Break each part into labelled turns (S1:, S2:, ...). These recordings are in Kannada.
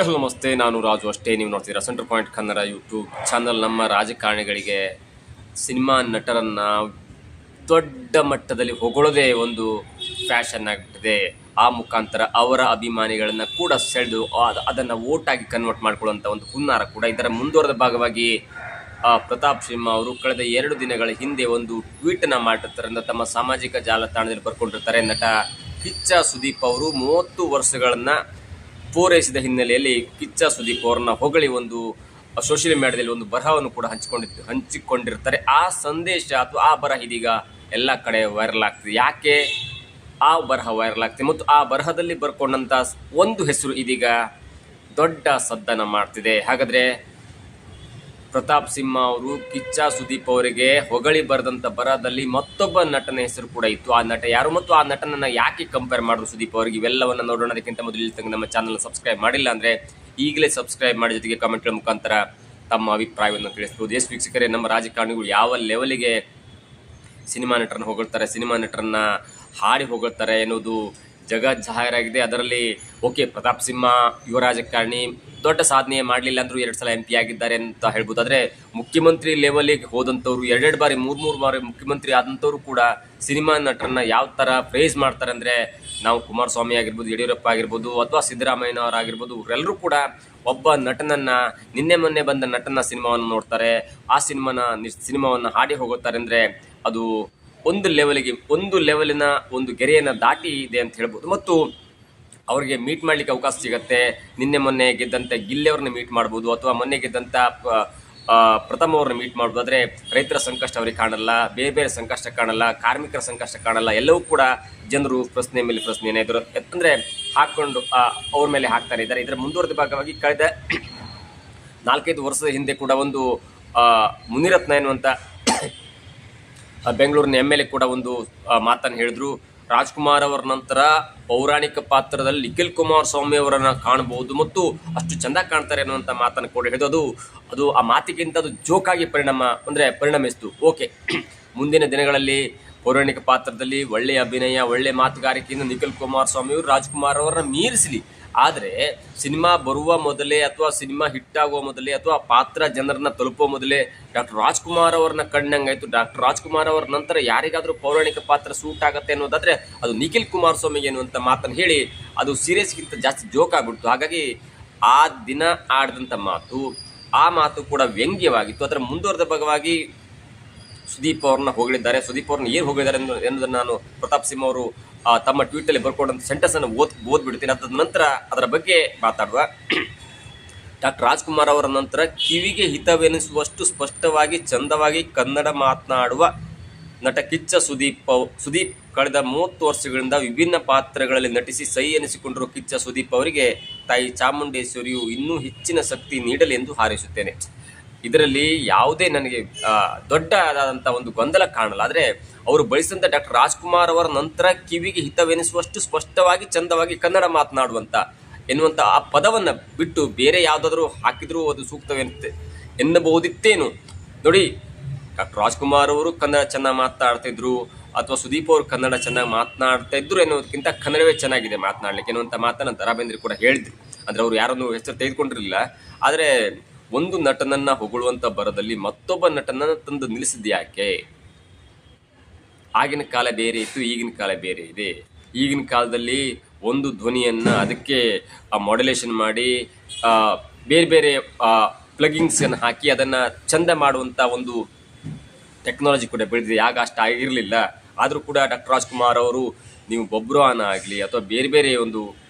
S1: ಹಲೋ ನಮಸ್ತೆ, ನಾನು ರಾಜು ಅಷ್ಟೇ. ನೀವು ನೋಡ್ತೀರಾ centre point Kannada YouTube channel. ನಮ್ಮ ರಾಜಕಾರಣಿಗಳಿಗೆ ಸಿನಿಮಾ ನಟರನ್ನು ದೊಡ್ಡ ಮಟ್ಟದಲ್ಲಿ ಹೊಗಳೋದೇ ಒಂದು ಫ್ಯಾಷನ್ ಆಗಿಬಿಟ್ಟಿದೆ. ಆ ಮುಖಾಂತರ ಅವರ ಅಭಿಮಾನಿಗಳನ್ನು ಕೂಡ ಸೆಳೆದು ಅದನ್ನು ಓಟಾಗಿ ಕನ್ವರ್ಟ್ ಮಾಡ್ಕೊಳ್ಳುವಂಥ ಒಂದು ಹುನ್ನಾರ ಕೂಡ ಇದರ ಮುಂದುವರೆದ ಭಾಗವಾಗಿ ಪ್ರತಾಪ್ ಸಿಂಹ ಅವರು ಕಳೆದ 2 ದಿನಗಳ ಹಿಂದೆ ಒಂದು ಟ್ವೀಟನ್ನು ಮಾಡಿರ್ತಾರೆ. ತಮ್ಮ ಸಾಮಾಜಿಕ ಜಾಲತಾಣದಲ್ಲಿ ಬರ್ಕೊಂಡಿರ್ತಾರೆ. ನಟ ಕಿಚ್ಚ ಸುದೀಪ್ ಅವರು 30 ವರ್ಷಗಳನ್ನು ಪೂರೈಸಿದ ಹಿನ್ನೆಲೆಯಲ್ಲಿ ಕಿಚ್ಚ ಸುದೀಪ್ ಅವರನ್ನ ಹೊಗಳಿ ಒಂದು ಸೋಷಿಯಲ್ ಮೀಡಿಯಾದಲ್ಲಿ ಒಂದು ಬರಹವನ್ನು ಕೂಡ ಹಂಚಿಕೊಂಡಿರ್ತಾರೆ. ಆ ಸಂದೇಶ ಅಥವಾ ಆ ಬರಹ ಇದೀಗ ಎಲ್ಲ ಕಡೆ ವೈರಲ್ ಆಗ್ತಿದೆ. ಯಾಕೆ ಆ ಬರಹ ವೈರಲ್ ಆಗ್ತಿದೆ ಮತ್ತು ಆ ಬರಹದಲ್ಲಿ ಬರ್ಕೊಂಡಂಥ ಒಂದು ಹೆಸರು ಇದೀಗ ದೊಡ್ಡ ಸದ್ದನ್ನು ಮಾಡ್ತಿದೆ. ಹಾಗಾದರೆ ಪ್ರತಾಪ್ ಸಿಂಹ ಅವರು ಕಿಚ್ಚ ಸುದೀಪ್ ಅವರಿಗೆ ಹೊಗಳಿ ಬರೆದಂಥ ಬರಹದಲ್ಲಿ ಮತ್ತೊಬ್ಬ ನಟನ ಹೆಸರು ಕೂಡ ಇತ್ತು. ಆ ನಟ ಯಾರು ಮತ್ತು ಆ ನಟನನ್ನು ಯಾಕೆ ಕಂಪೇರ್ ಮಾಡಿದ್ರು ಸುದೀಪ್ ಅವರಿಗೆ, ಇವೆಲ್ಲವನ್ನು ನೋಡೋಣ. ಅದಕ್ಕಿಂತ ಮೊದಲು ಇಲ್ಲಿ ತನಕ ನಮ್ಮ ಚಾನಲ್ ಸಬ್ಸ್ಕ್ರೈಬ್ ಮಾಡಿಲ್ಲ ಅಂದರೆ ಈಗಲೇ ಸಬ್ಸ್ಕ್ರೈಬ್ ಮಾಡಿ, ಜೊತೆಗೆ ಕಮೆಂಟ್ಗಳ ಮುಖಾಂತರ ತಮ್ಮ ಅಭಿಪ್ರಾಯವನ್ನು ತಿಳಿಸ್ಬೋದು. ಎಸ್ ವೀಕ್ಷಕರೇ, ನಮ್ಮ ರಾಜಕಾರಣಿಗಳು ಯಾವ ಲೆವೆಲಿಗೆ ಸಿನಿಮಾ ನಟರನ್ನು ಹೊಗಳ್ತಾರೆ, ಸಿನಿಮಾ ನಟರನ್ನ ಹಾಡಿ ಹೊಗಳ್ತಾರೆ ಎನ್ನುವುದು ಜಗಜ್ಜಾಹೀರಾಗಿದೆ. ಅದರಲ್ಲಿ ಓಕೆ, ಪ್ರತಾಪ್ ಸಿಂಹ ಯುವ ರಾಜಕಾರಣಿ, ದೊಡ್ಡ ಸಾಧನೆ ಮಾಡಲಿಲ್ಲ ಅಂದರೂ 2 ಸಲ MP ಆಗಿದ್ದಾರೆ ಅಂತ ಹೇಳ್ಬೋದು. ಆದರೆ ಮುಖ್ಯಮಂತ್ರಿ ಲೆವೆಲಿಗೆ ಹೋದಂಥವ್ರು, 2 ಬಾರಿ 3 ಬಾರಿ ಮುಖ್ಯಮಂತ್ರಿ ಆದಂಥವ್ರು ಕೂಡ ಸಿನಿಮಾ ನಟರನ್ನ ಯಾವ ಥರ ಪ್ರೇಸ್ ಮಾಡ್ತಾರೆ ಅಂದರೆ, ನಾವು ಕುಮಾರಸ್ವಾಮಿ ಆಗಿರ್ಬೋದು, ಯಡಿಯೂರಪ್ಪ ಆಗಿರ್ಬೋದು, ಅಥವಾ ಸಿದ್ದರಾಮಯ್ಯನವರಾಗಿರ್ಬೋದು, ಇವರೆಲ್ಲರೂ ಕೂಡ ಒಬ್ಬ ನಟನನ್ನು, ನಿನ್ನೆ ಮೊನ್ನೆ ಬಂದ ನಟನ ಸಿನಿಮಾವನ್ನು ನೋಡ್ತಾರೆ, ಆ ಸಿನಿಮಾವನ್ನು ಹಾಡಿ ಹೋಗುತ್ತಾರೆ. ಅಂದರೆ ಅದು ಒಂದು ಲೆವೆಲಿನ ಒಂದು ಗೆರೆಯನ್ನು ದಾಟಿ ಇದೆ ಅಂತ ಹೇಳ್ಬೋದು. ಮತ್ತು ಅವರಿಗೆ ಮೀಟ್ ಮಾಡಲಿಕ್ಕೆ ಅವಕಾಶ ಸಿಗುತ್ತೆ. ನಿನ್ನೆ ಮೊನ್ನೆ ಗೆದ್ದಂಥ ಗಿಲ್ಲಿಯವ್ರನ್ನ ಮೀಟ್ ಮಾಡ್ಬೋದು, ಅಥವಾ ಮೊನ್ನೆ ಗೆದ್ದಂಥ ಪ್ರಥಮ ಅವ್ರನ್ನ ಮೀಟ್ ಮಾಡ್ಬೋದು. ಆದರೆ ರೈತರ ಸಂಕಷ್ಟ ಅವರಿಗೆ ಕಾಣಲ್ಲ, ಬೇರೆ ಸಂಕಷ್ಟ ಕಾಣಲ್ಲ, ಕಾರ್ಮಿಕರ ಸಂಕಷ್ಟ ಕಾಣಲ್ಲ. ಎಲ್ಲವೂ ಕೂಡ ಜನರು ಪ್ರಶ್ನೆ ಮೇಲೆ ಪ್ರಶ್ನೆಯನ್ನು ಅಂದರೆ ಹಾಕ್ಕೊಂಡು ಅವ್ರ ಮೇಲೆ ಹಾಕ್ತಾರೆ ಇದ್ದಾರೆ. ಇದರ ಮುಂದುವರೆದ ಭಾಗವಾಗಿ ಕಳೆದ 4-5 ವರ್ಷದ ಹಿಂದೆ ಕೂಡ ಒಂದು ಮುನಿರತ್ನ ಎನ್ನುವಂಥ ಬೆಂಗಳೂರಿನ MLA ಕೂಡ ಒಂದು ಮಾತನ್ನು ಹೇಳಿದ್ರು. ರಾಜ್ಕುಮಾರ್ ಅವರ ನಂತರ ಪೌರಾಣಿಕ ಪಾತ್ರದಲ್ಲಿ ನಿಖಿಲ್ ಕುಮಾರಸ್ವಾಮಿ ಅವರನ್ನು ಕಾಣಬಹುದು ಮತ್ತು ಅಷ್ಟು ಚೆಂದ ಕಾಣ್ತಾರೆ ಅನ್ನುವಂಥ ಮಾತನ್ನು ಕೂಡ ಹೇಳಿದ್ರು. ಅದು ಆ ಮಾತಿಗಿಂತ ಅದು ಜೋಕಾಗಿ ಪರಿಣಮಿಸಿತು. ಓಕೆ, ಮುಂದಿನ ದಿನಗಳಲ್ಲಿ ಪೌರಾಣಿಕ ಪಾತ್ರದಲ್ಲಿ ಒಳ್ಳೆಯ ಅಭಿನಯ, ಒಳ್ಳೆಯ ಮಾತುಗಾರಿಕೆಯಿಂದ ನಿಖಿಲ್ ಕುಮಾರಸ್ವಾಮಿ ಅವರು ರಾಜ್ಕುಮಾರ್ ಅವರನ್ನ ಮೀರಿಸಲಿ. ಆದರೆ ಸಿನಿಮಾ ಬರುವ ಮೊದಲೇ ಅಥವಾ ಸಿನಿಮಾ ಹಿಟ್ಟಾಗುವ ಮೊದಲೇ ಅಥವಾ ಪಾತ್ರ ಜನರನ್ನ ತಲುಪುವ ಮೊದಲೇ ಡಾಕ್ಟರ್ ರಾಜ್ಕುಮಾರ್ ಅವ್ರನ್ನ ಕಂಡಂಗಾಯ್ತು. ಡಾಕ್ಟರ್ ರಾಜ್ಕುಮಾರ್ ಅವರ ನಂತರ ಯಾರಿಗಾದರೂ ಪೌರಾಣಿಕ ಪಾತ್ರ ಸೂಟ್ ಆಗುತ್ತೆ ಅನ್ನೋದಾದರೆ ಅದು ನಿಖಿಲ್ ಕುಮಾರಸ್ವಾಮಿಗೆ ಎನ್ನುವಂಥ ಮಾತನ್ನು ಹೇಳಿ ಅದು ಸೀರಿಯಸ್ಗಿಂತ ಜಾಸ್ತಿ ಜೋಕ್ ಆಗ್ಬಿಡ್ತು. ಹಾಗಾಗಿ ಆ ದಿನ ಆಡಿದಂಥ ಆ ಮಾತು ಕೂಡ ವ್ಯಂಗ್ಯವಾಗಿತ್ತು. ಅದರ ಮುಂದುವರೆದ ಭಾಗವಾಗಿ ಸುದೀಪ್ ಅವ್ರನ್ನ ಹೊಗಳಿದ್ದಾರೆ. ಸುದೀಪ್ ಅವ್ರನ್ನ ಏನು ಹೊಗಳಿದ್ದಾರೆ ಎನ್ನುವುದನ್ನು ನಾನು ಪ್ರತಾಪ್ ಸಿಂಹ ಅವರು ತಮ್ಮ ಟ್ವೀಟಲ್ಲಿ ಬರ್ಕೊಂಡಂಥ ಸೆಂಟೆನ್ಸನ್ನು ಓದ್ಬಿಡ್ತೀನಿ. ಅದಾದ ನಂತರ ಅದರ ಬಗ್ಗೆ ಮಾತಾಡುವ. ಡಾಕ್ಟರ್ ರಾಜ್ಕುಮಾರ್ ಅವರ ನಂತರ ಕಿವಿಗೆ ಹಿತವೆನಿಸುವಷ್ಟು ಸ್ಪಷ್ಟವಾಗಿ ಚಂದವಾಗಿ ಕನ್ನಡ ಮಾತನಾಡುವ ನಟ ಕಿಚ್ಚ ಸುದೀಪ್ ಕಳೆದ 30 ವರ್ಷಗಳಿಂದ ವಿಭಿನ್ನ ಪಾತ್ರಗಳಲ್ಲಿ ನಟಿಸಿ ಸೈ ಎನಿಸಿಕೊಂಡಿರುವ ಕಿಚ್ಚ ಸುದೀಪ್ ಅವರಿಗೆ ತಾಯಿ ಚಾಮುಂಡೇಶ್ವರಿಯು ಇನ್ನೂ ಹೆಚ್ಚಿನ ಶಕ್ತಿ ನೀಡಲಿ ಎಂದು ಹಾರೈಸುತ್ತೇನೆ. ಇದರಲ್ಲಿ ಯಾವುದೇ ನನಗೆ ದೊಡ್ಡದಾದಂಥ ಒಂದು ಗೊಂದಲ ಕಾಣಲ್ಲ. ಆದರೆ ಅವರು ಬಳಸಿದಂಥ ಡಾಕ್ಟರ್ ರಾಜ್ಕುಮಾರ್ ಅವರ ನಂತರ ಕಿವಿಗೆ ಹಿತವೆನಿಸುವಷ್ಟು ಸ್ಪಷ್ಟವಾಗಿ ಚಂದವಾಗಿ ಕನ್ನಡ ಮಾತನಾಡುವಂಥ ಎನ್ನುವಂಥ ಆ ಪದವನ್ನು ಬಿಟ್ಟು ಬೇರೆ ಯಾವುದಾದ್ರೂ ಹಾಕಿದರೂ ಅದು ಸೂಕ್ತವೆಂತೆ ಎನ್ನಬಹುದಿತ್ತೇನು. ನೋಡಿ, ಡಾಕ್ಟರ್ ರಾಜ್ಕುಮಾರ್ ಅವರು ಕನ್ನಡ ಚೆನ್ನಾಗಿ ಮಾತನಾಡ್ತಿದ್ರು ಅಥವಾ ಸುದೀಪ್ ಅವರು ಕನ್ನಡ ಚೆನ್ನಾಗಿ ಮಾತನಾಡ್ತಾ ಇದ್ರು ಎನ್ನುವುದಕ್ಕಿಂತ ಕನ್ನಡವೇ ಚೆನ್ನಾಗಿದೆ ಮಾತನಾಡಲಿಕ್ಕೆ ಎನ್ನುವಂಥ ಮಾತನ್ನು ದ ರಾ ಬೇಂದ್ರೆ ಕೂಡ ಹೇಳಿದ್ರು. ಅಂದರೆ ಅವರು ಯಾರನ್ನು ಹೆಸರು ತೆಗೆದುಕೊಂಡಿರಲಿಲ್ಲ. ಆದರೆ ಒಂದು ನಟನನ್ನು ಹೊಗಳುವಂಥ ಬರದಲ್ಲಿ ಮತ್ತೊಬ್ಬ ನಟನನ್ನು ತಂದು ನಿಲ್ಲಿಸಿದ್ದು ಯಾಕೆ? ಆಗಿನ ಕಾಲ ಬೇರೆ ಇತ್ತು, ಈಗಿನ ಕಾಲ ಬೇರೆ ಇದೆ. ಈಗಿನ ಕಾಲದಲ್ಲಿ ಒಂದು ಧ್ವನಿಯನ್ನು ಅದಕ್ಕೆ ಮಾಡ್ಯುಲೇಷನ್ ಮಾಡಿ ಬೇರೆ ಪ್ಲಗಿಂಗ್ಸನ್ನು ಹಾಕಿ ಅದನ್ನು ಚಂದ ಮಾಡುವಂಥ ಒಂದು ಟೆಕ್ನಾಲಜಿ ಕೂಡ ಬೆಳೆದಿದೆ. ಆಗ ಅಷ್ಟು ಆಗಿರಲಿಲ್ಲ. ಆದರೂ ಕೂಡ ಡಾಕ್ಟರ್ ರಾಜ್ಕುಮಾರ್ ಅವರು, ನೀವು ಬಬ್ರುವಾನ ಆಗಲಿ ಅಥವಾ ಬೇರೆ ಒಂದು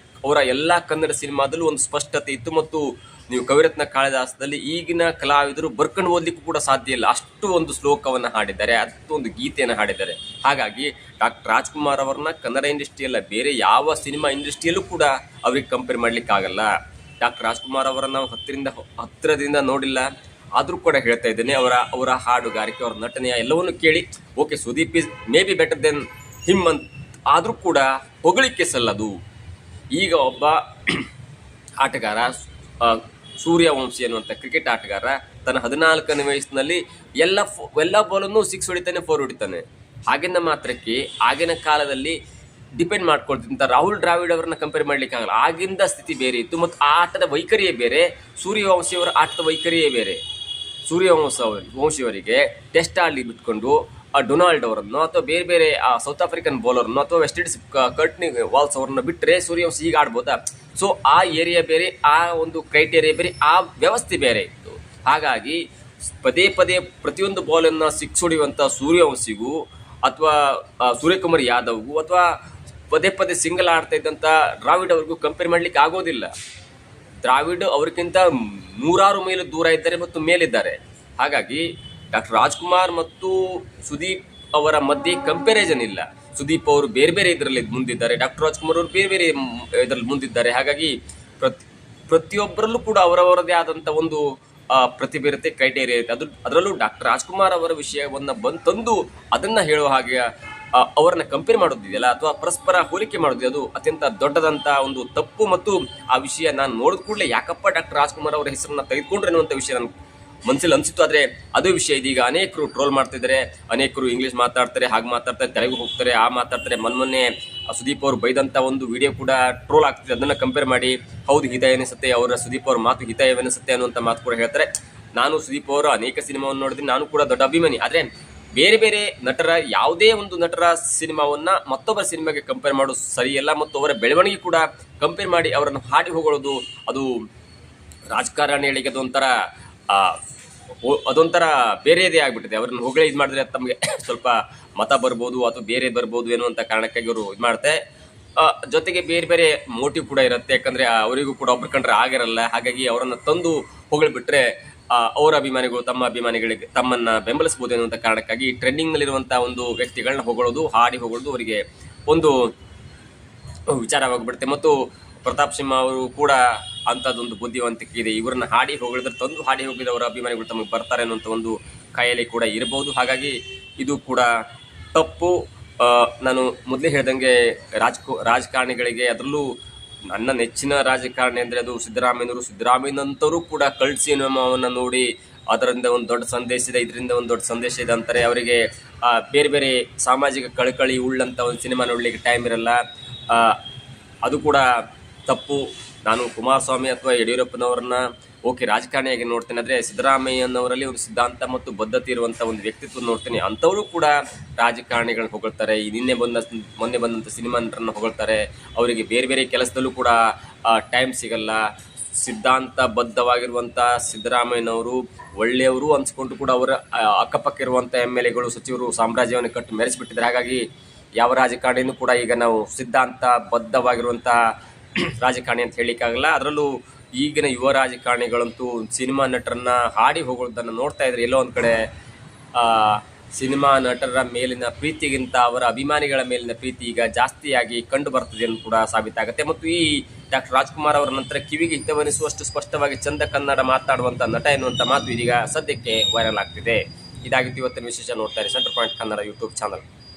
S1: ಅವರ ಎಲ್ಲ ಕನ್ನಡ ಸಿನಿಮಾದಲ್ಲೂ ಒಂದು ಸ್ಪಷ್ಟತೆ ಇತ್ತು. ಮತ್ತು ನೀವು ಕವಿರತ್ನ ಕಾಳಿದಾಸದಲ್ಲಿ ಈಗಿನ ಕಲಾವಿದರು ಬರ್ಕೊಂಡು ಓದಲಿಕ್ಕೂ ಕೂಡ ಸಾಧ್ಯ ಇಲ್ಲ, ಅಷ್ಟು ಒಂದು ಶ್ಲೋಕವನ್ನು ಹಾಡಿದ್ದಾರೆ, ಅಷ್ಟು ಒಂದು ಗೀತೆಯನ್ನು ಹಾಡಿದ್ದಾರೆ. ಹಾಗಾಗಿ ಡಾಕ್ಟರ್ ರಾಜ್ಕುಮಾರ್ ಅವರನ್ನ ಕನ್ನಡ ಇಂಡಸ್ಟ್ರಿ ಅಲ್ಲ, ಬೇರೆ ಯಾವ ಸಿನಿಮಾ ಇಂಡಸ್ಟ್ರಿಯಲ್ಲೂ ಕೂಡ ಅವ್ರಿಗೆ ಕಂಪೇರ್ ಮಾಡಲಿಕ್ಕಾಗಲ್ಲ. ಡಾಕ್ಟರ್ ರಾಜ್ಕುಮಾರ್ ಅವರನ್ನು ನಾವು ಹತ್ತಿರದಿಂದ ನೋಡಿಲ್ಲ, ಆದರೂ ಕೂಡ ಹೇಳ್ತಾ ಇದ್ದೇನೆ, ಅವರ ಹಾಡುಗಾರಿಕೆ, ಅವರ ನಟನೆಯ ಎಲ್ಲವನ್ನು ಕೇಳಿ okay, Sudeep is may be better than him ಅಂತ ಆದರೂ ಕೂಡ ಹೊಗಳಿಕೆ ಸಲ್ಲದು. ಈಗ ಒಬ್ಬ ಆಟಗಾರ ಸೂರ್ಯವಂಶಿ ಅನ್ನುವಂಥ ಕ್ರಿಕೆಟ್ ಆಟಗಾರ ತನ್ನ 14ನೇ ವಯಸ್ಸಿನಲ್ಲಿ ಎಲ್ಲ ಬಾಲನ್ನು 6 ಹೊಡಿತಾನೆ, 4 ಹೊಡಿತಾನೆ. ಹಾಗೆಂದ ಮಾತ್ರಕ್ಕೆ ಆಗಿನ ಕಾಲದಲ್ಲಿ ಡಿಪೆಂಡ್ ಮಾಡ್ಕೊಳ್ತಿದ್ದಂಥ ರಾಹುಲ್ ದ್ರಾವಿಡ್ ಅವರನ್ನ ಕಂಪೇರ್ ಮಾಡ್ಲಿಕ್ಕೆ ಆಗಲ್ಲ. ಆಗಿಂದ ಸ್ಥಿತಿ ಬೇರೆ ಇತ್ತು ಮತ್ತು ಆ ಆಟದ ವೈಖರಿಯೇ ಬೇರೆ, ಸೂರ್ಯವಂಶಿಯವರ ಆಟದ ವೈಖರಿಯೇ ಬೇರೆ. ಸೂರ್ಯವಂಶಿಯವರಿಗೆ ಟೆಸ್ಟ್ ಆಡಲಿ ಬಿಟ್ಕೊಂಡು ಆ ಡೊನಾಲ್ಡ್ ಅವರನ್ನು ಅಥವಾ ಬೇರೆ ಬೇರೆ ಆ ಸೌತ್ ಆಫ್ರಿಕನ್ ಬೌಲರ್ನ್ನು ಅಥವಾ ವೆಸ್ಟ್ ಇಂಡೀಸ್ ಕರ್ಟ್ನಿ ವಾಲ್ಸ್ ಅವರನ್ನು ಬಿಟ್ಟರೆ ಸೂರ್ಯವಂಶಿ ಈಗ ಆಡ್ಬೋದಾ? ಸೊ ಆ ಏರಿಯಾ ಬೇರೆ, ಆ ಒಂದು ಕ್ರೈಟೇರಿಯಾ ಬೇರೆ, ಆ ವ್ಯವಸ್ಥೆ ಬೇರೆ ಇತ್ತು. ಹಾಗಾಗಿ ಪದೇ ಪದೇ ಪ್ರತಿಯೊಂದು ಬಾಲನ್ನು ಸಿಕ್ಸ್ ಹೊಡೆಯುವಂಥ ಸೂರ್ಯವಂಶಿಗೂ ಅಥವಾ ಸೂರ್ಯಕುಮಾರ್ ಯಾದವ್ಗೂ ಅಥವಾ ಪದೇ ಪದೇ ಸಿಂಗಲ್ ಆಡ್ತಾ ಇದ್ದಂಥ ದ್ರಾವಿಡ್ ಅವ್ರಿಗೂ ಕಂಪೇರ್ ಮಾಡಲಿಕ್ಕೆ ಆಗೋದಿಲ್ಲ. ದ್ರಾವಿಡ್ ಅವ್ರಿಗಿಂತ 100 ಮೈಲು ದೂರ ಇದ್ದಾರೆ ಮತ್ತು ಮೇಲಿದ್ದಾರೆ. ಹಾಗಾಗಿ ಡಾಕ್ಟರ್ ರಾಜ್ಕುಮಾರ್ ಮತ್ತು ಸುದೀಪ್ ಅವರ ಮಧ್ಯೆ ಕಂಪ್ಯಾರಿಸನ್ ಇಲ್ಲ. ಸುದೀಪ್ ಅವರು ಬೇರೆ ಬೇರೆ ಇದರಲ್ಲಿ ಮುಂದಿದ್ದಾರೆ, ಡಾಕ್ಟರ್ ರಾಜ್ಕುಮಾರ್ ಅವರು ಬೇರೆ ಬೇರೆ ಇದರಲ್ಲಿ ಮುಂದಿದ್ದಾರೆ. ಹಾಗಾಗಿ ಪ್ರತಿಯೊಬ್ಬರಲ್ಲೂ ಕೂಡ ಅವರವರದೇ ಆದಂಥ ಒಂದು ಪ್ರತಿಭೆ ಇರುತ್ತೆ, ಕ್ರೈಟೇರಿಯಾ ಇರುತ್ತೆ. ಅದರಲ್ಲೂ ಡಾಕ್ಟರ್ ರಾಜ್ಕುಮಾರ್ ಅವರ ವಿಷಯವನ್ನು ತಂದು ಅದನ್ನು ಹೇಳುವ ಹಾಗೆ ಅವರನ್ನ ಕಂಪೇರ್ ಮಾಡೋದಿದೆಯಲ್ಲ ಅಥವಾ ಪರಸ್ಪರ ಹೋಲಿಕೆ ಮಾಡೋದು, ಅದು ಅತ್ಯಂತ ದೊಡ್ಡದಂಥ ಒಂದು ತಪ್ಪು. ಮತ್ತು ಆ ವಿಷಯ ನಾನು ನೋಡಿದ ಕೂಡಲೇ ಯಾಕಪ್ಪ ಡಾಕ್ಟರ್ ರಾಜ್ಕುಮಾರ್ ಅವರ ಹೆಸರನ್ನ ತೆಗೆದುಕೊಂಡ್ರೆ ಅನ್ನುವಂಥ ವಿಷಯ ನನ್ನ ಮನಸ್ಸಲ್ಲಿ ಅನಿಸಿತ್ತು. ಆದರೆ ಅದೇ ವಿಷಯ ಇದೀಗ ಅನೇಕರು ಟ್ರೋಲ್ ಮಾಡ್ತಿದ್ದಾರೆ, ಅನೇಕರು ಇಂಗ್ಲೀಷ್ ಮಾತಾಡ್ತಾರೆ, ಹಾಗೆ ಮಾತಾಡ್ತಾರೆ, ತೆಲುಗು ಹೋಗ್ತಾರೆ, ಆ ಮಾತಾಡ್ತಾರೆ. ಮೊನ್ನೆ ಸುದೀಪ್ ಅವರು ಬೈದಂಥ ಒಂದು ವಿಡಿಯೋ ಕೂಡ ಟ್ರೋಲ್ ಆಗ್ತಿದೆ. ಅದನ್ನು ಕಂಪೇರ್ ಮಾಡಿ ಹೌದು ಹಿತ ಎನಿಸುತ್ತೆ, ಅವರ ಸುದೀಪ್ ಅವ್ರ ಮಾತು ಹಿತ ಎನಿಸುತ್ತೆ ಅನ್ನುವಂಥ ಮಾತು ಕೂಡ ಹೇಳ್ತಾರೆ. ನಾನು ಸುದೀಪ್ ಅವರು ಅನೇಕ ಸಿನಿಮಾವನ್ನು ನೋಡಿದ್ರೆ ನಾನು ಕೂಡ ದೊಡ್ಡ ಅಭಿಮಾನಿ. ಆದರೆ ಬೇರೆ ಬೇರೆ ನಟರ ಯಾವುದೇ ಒಂದು ನಟರ ಸಿನಿಮಾವನ್ನು ಮತ್ತೊಬ್ಬರ ಸಿನಿಮಾಗೆ ಕಂಪೇರ್ ಮಾಡೋದು ಸರಿಯಲ್ಲ. ಮತ್ತು ಅವರ ಬೆಳವಣಿಗೆ ಕೂಡ ಕಂಪೇರ್ ಮಾಡಿ ಅವರನ್ನು ಹಾಡಿ ಹೋಗೊಳ್ಳೋದು ಅದು ರಾಜಕಾರಣಿಗಳಿಗೆ ಅದೊಂಥರ ಬೇರೆಯದೇ ಆಗಿಬಿಟ್ಟಿದೆ. ಅವರನ್ನು ಹೊಗಳೇ ಇದು ಮಾಡಿದ್ರೆ ತಮಗೆ ಸ್ವಲ್ಪ ಮತ ಬರ್ಬೋದು ಅಥವಾ ಬೇರೆ ಬರ್ಬೋದು ಎನ್ನುವಂಥ ಕಾರಣಕ್ಕಾಗಿ ಅವರು ಇದು ಮಾಡ್ತಾರೆ. ಜೊತೆಗೆ ಬೇರೆ ಬೇರೆ ಮೋಟಿವ್ ಕೂಡ ಇರುತ್ತೆ, ಯಾಕಂದರೆ ಅವರಿಗೂ ಕೂಡ ಒಬ್ಬರು ಕಂಡ್ರೆ ಆಗಿರಲ್ಲ. ಹಾಗಾಗಿ ಅವರನ್ನು ತಂದು ಹೊಗಳಿಬಿಟ್ರೆ ಅವರ ಅಭಿಮಾನಿಗಳು ತಮ್ಮ ಅಭಿಮಾನಿಗಳಿಗೆ ತಮ್ಮನ್ನ ಬೆಂಬಲಿಸಬಹುದು ಎನ್ನುವಂಥ ಕಾರಣಕ್ಕಾಗಿ ಟ್ರೆಂಡಿಂಗ್ನಲ್ಲಿರುವಂಥ ಒಂದು ವ್ಯಕ್ತಿಗಳನ್ನ ಹೊಗಳೋದು, ಹಾಡಿ ಹೊಗಳೋದು ಅವರಿಗೆ ಒಂದು ವಿಚಾರವಾಗಿಬಿಡುತ್ತೆ. ಮತ್ತು ಪ್ರತಾಪ್ ಸಿಂಹ ಅವರು ಕೂಡ ಅಂಥದ್ದೊಂದು ಬುದ್ಧಿವಂತಿಕೆ ಇದೆ. ಇವರನ್ನ ಹಾಡಿ ಹೋಗಿದ್ರೆ ತಂದು ಹಾಡಿ ಹೋಗಿದವರ ಅಭಿಮಾನಿಗಳು ತಮಗೆ ಬರ್ತಾರೆ ಅನ್ನುವಂಥ ಒಂದು ಕಾಯಿಲೆ ಕೂಡ ಇರಬಹುದು. ಹಾಗಾಗಿ ಇದು ಕೂಡ ತಪ್ಪು. ನಾನು ಮೊದಲೇ ಹೇಳ್ದಂಗೆ ರಾಜಕಾರಣಿಗಳಿಗೆ, ಅದರಲ್ಲೂ ನನ್ನ ನೆಚ್ಚಿನ ರಾಜಕಾರಣಿ ಅಂದರೆ ಅದು ಸಿದ್ದರಾಮಯ್ಯನಂತರೂ ಕೂಡ ಕಲ್ಟ್ ಸಿನಿಮಾವನ್ನು ನೋಡಿ ಅದರಿಂದ ಒಂದು ದೊಡ್ಡ ಸಂದೇಶ ಇದೆ, ಇದರಿಂದ ಒಂದು ದೊಡ್ಡ ಸಂದೇಶ ಇದೆ ಅಂತಾರೆ. ಅವರಿಗೆ ಬೇರೆ ಬೇರೆ ಸಾಮಾಜಿಕ ಕಳಕಳಿ ಉಳ್ಳಂಥ ಒಂದು ಸಿನಿಮಾ ನೋಡಲಿಕ್ಕೆ ಟೈಮ್ ಇರಲ್ಲ. ಅದು ಕೂಡ ತಪ್ಪು. ನಾನು ಕುಮಾರಸ್ವಾಮಿ ಅಥವಾ ಯಡಿಯೂರಪ್ಪನವ್ರನ್ನ ಓಕೆ ರಾಜಕಾರಣಿಯಾಗಿ ನೋಡ್ತೇನೆ, ಆದರೆ ಸಿದ್ದರಾಮಯ್ಯನವರಲ್ಲಿ ಒಂದು ಸಿದ್ಧಾಂತ ಮತ್ತು ಬದ್ಧತೆ ಇರುವಂಥ ಒಂದು ವ್ಯಕ್ತಿತ್ವ ನೋಡ್ತೇನೆ. ಅಂಥವರು ಕೂಡ ರಾಜಕಾರಣಿಗಳನ್ನ ಹೊಗಳ್ತಾರೆ, ಮೊನ್ನೆ ಬಂದಂಥ ಸಿನಿಮಾ ನಟರನ್ನು ಹೊಗಳ್ತಾರೆ. ಅವರಿಗೆ ಬೇರೆ ಬೇರೆ ಕೆಲಸದಲ್ಲೂ ಕೂಡ ಟೈಮ್ ಸಿಗಲ್ಲ. ಸಿದ್ಧಾಂತ ಬದ್ಧವಾಗಿರುವಂಥ ಸಿದ್ದರಾಮಯ್ಯನವರು ಒಳ್ಳೆಯವರು ಅನ್ಸ್ಕೊಂಡು ಕೂಡ ಅವರ ಅಕ್ಕಪಕ್ಕ ಇರುವಂಥ MLAಗಳು, ಸಚಿವರು ಸಾಮ್ರಾಜ್ಯವನ್ನು ಕಟ್ಟು ಮೆರೆಸಿಬಿಟ್ಟಿದ್ದಾರೆ. ಹಾಗಾಗಿ ಯಾವ ರಾಜಕಾರಣಿನೂ ಕೂಡ ಈಗ ನಾವು ಸಿದ್ಧಾಂತ ಬದ್ಧವಾಗಿರುವಂಥ ರಾಜಕಾರಣಿ ಅಂತ ಹೇಳಲಿಕ್ಕಾಗಲ್ಲ. ಅದರಲ್ಲೂ ಈಗಿನ ಯುವ ರಾಜಕಾರಣಿಗಳಂತೂ ಸಿನಿಮಾ ನಟರನ್ನ ಹಾಡಿ ಹೋಗೋದನ್ನು ನೋಡ್ತಾ ಇದ್ರೆ ಎಲ್ಲೋ ಒಂದು ಕಡೆ ಸಿನಿಮಾ ನಟರ ಮೇಲಿನ ಪ್ರೀತಿಗಿಂತ ಅವರ ಅಭಿಮಾನಿಗಳ ಮೇಲಿನ ಪ್ರೀತಿ ಈಗ ಜಾಸ್ತಿಯಾಗಿ ಕಂಡು ಬರ್ತದೆ ಅಂತ ಕೂಡ ಸಾಬೀತಾಗುತ್ತೆ. ಮತ್ತು ಈ ಡಾಕ್ಟರ್ ರಾಜ್ಕುಮಾರ್ ಅವರ ನಂತರ ಕಿವಿಗೆ ಹಿತವನಿಸುವಷ್ಟು ಸ್ಪಷ್ಟವಾಗಿ ಚಂದ ಕನ್ನಡ ಮಾತಾಡುವಂಥ ನಟ ಎನ್ನುವಂಥ ಮಾತು ಇದೀಗ ಸದ್ಯಕ್ಕೆ ವೈರಲ್ ಆಗ್ತಿದೆ. ಇದಾಗಿತ್ತು ಇವತ್ತಿನ ವಿಶೇಷ. ನೋಡ್ತಾ ಇರಿ centre point Kannada YouTube channel.